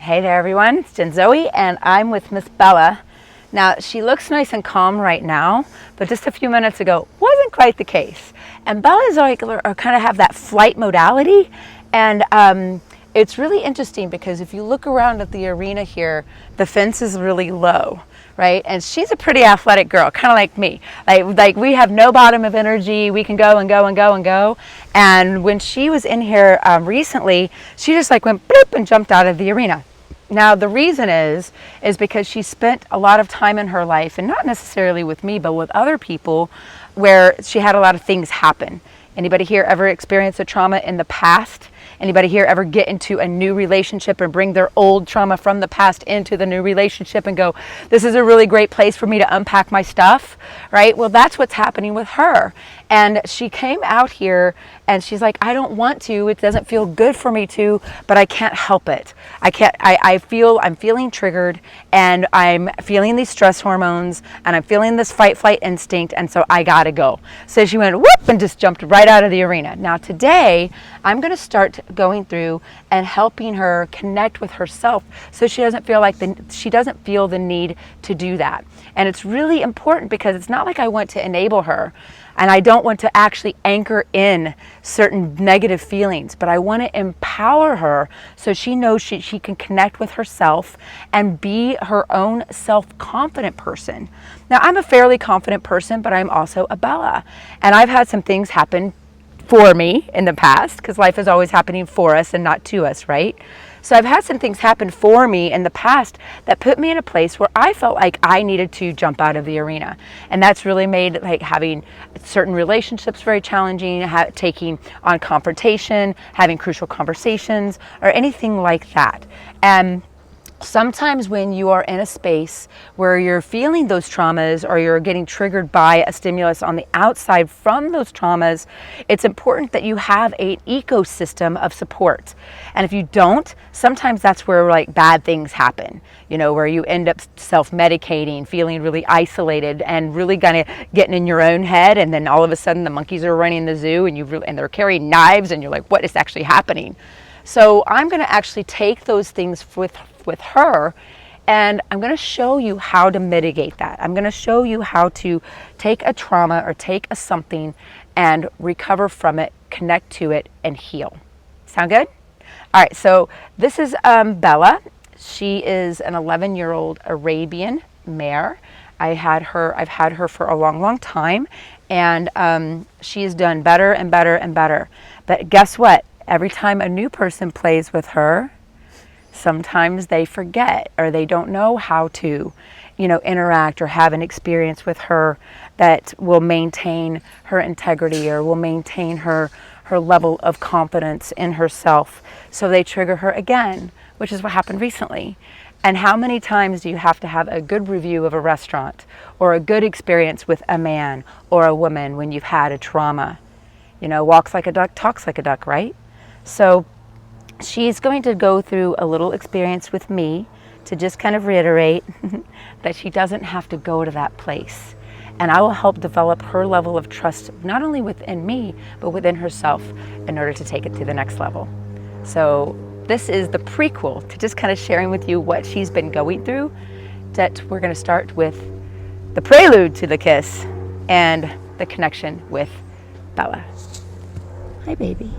Hey there everyone, it's Jen Zoë and I'm with Miss BELA. Now she looks nice and calm right now, but just a few minutes ago wasn't quite the case. And BELA's are kind of have that flight modality, and it's really interesting because if you look around at the arena here, the fence is really low, right? And she's a pretty athletic girl, kind of like me. Like we have no bottom of energy. We can go and go and go and go. And when she was in here recently, she just like went bloop and jumped out of the arena. Now the reason is because she spent a lot of time in her life, and not necessarily with me, but with other people, where she had a lot of things happen. Anybody here ever experienced a trauma in the past? Anybody here ever get into a new relationship and bring their old trauma from the past into the new relationship and go, this is a really great place for me to unpack my stuff, right? Well, that's what's happening with her. And she came out here and she's like, I don't want to, it doesn't feel good for me to, but I can't help it. I'm feeling triggered, and I'm feeling these stress hormones, and I'm feeling this fight flight instinct, and so I gotta go. So she went whoop and just jumped right out of the arena. Now today, I'm gonna start going through and helping her connect with herself so she doesn't feel like she doesn't feel the need to do that. And it's really important because it's not like I want to enable her, and I don't want to actually anchor in certain negative feelings, but I want to empower her so she knows she can connect with herself and be her own self-confident person. Now, I'm a fairly confident person, but I'm also a BELA, and I've had some things happen for me in the past, because life is always happening for us and not to us, right? So I've had some things happen for me in the past that put me in a place where I felt like I needed to jump out of the arena. And that's really made like having certain relationships very challenging, taking on confrontation, having crucial conversations, or anything like that. And sometimes when you are in a space where you're feeling those traumas, or you're getting triggered by a stimulus on the outside from those traumas, it's important that you have an ecosystem of support. And if you don't, sometimes that's where like bad things happen, you know, where you end up self-medicating, feeling really isolated, and really kind of getting in your own head, and then all of a sudden the monkeys are running the zoo, and they're carrying knives, and you're like, what is actually happening? So I'm going to actually take those things with her, and I'm going to show you how to mitigate that. I'm going to show you how to take a trauma or take a something and recover from it, connect to it, and heal. Sound good? All right, so this is BELA. She is an 11-year-old Arabian mare. I've had her for a long, long time, and she's done better and better and better. But guess what? Every time a new person plays with her, sometimes they forget, or they don't know how to, interact or have an experience with her that will maintain her integrity, or will maintain her level of confidence in herself. So they trigger her again, which is what happened recently. And how many times do you have to have a good review of a restaurant, or a good experience with a man or a woman when you've had a trauma? Walks like a duck, talks like a duck, right? So she's going to go through a little experience with me to just kind of reiterate that she doesn't have to go to that place. And I will help develop her level of trust, not only within me, but within herself, in order to take it to the next level. So this is the prequel to just kind of sharing with you what she's been going through, that we're going to start with the prelude to the kiss and the connection with BELA. Hi, baby.